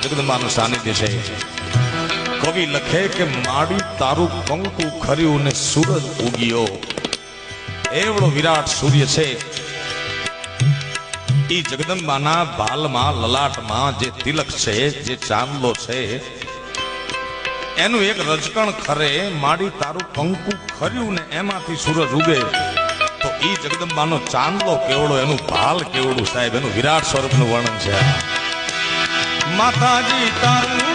જગદંબાનું સાનિધ્ય છે. કવિ લખે કે માડી તારું કંકુ ખર્યું ને સૂરજ ઉગ્યો. એવડો વિરાટ સૂર્ય છે. ઈ જગદંબાના ભાલમાં લલાટમાં જે તિલક છે, જે ચાંદલો છે, એનું એક રજકણ ખરે. માડી તારું કંકુ ખર્યું ને એમાંથી સૂરજ ઉગે. તો ઈ જગદંબાનો ચાંદલો કેવડો, એનું ભાલ કેવડું સાહેબ, એનું વિરાટ સ્વરૂપનું વર્ણન છે. માતાજી તારું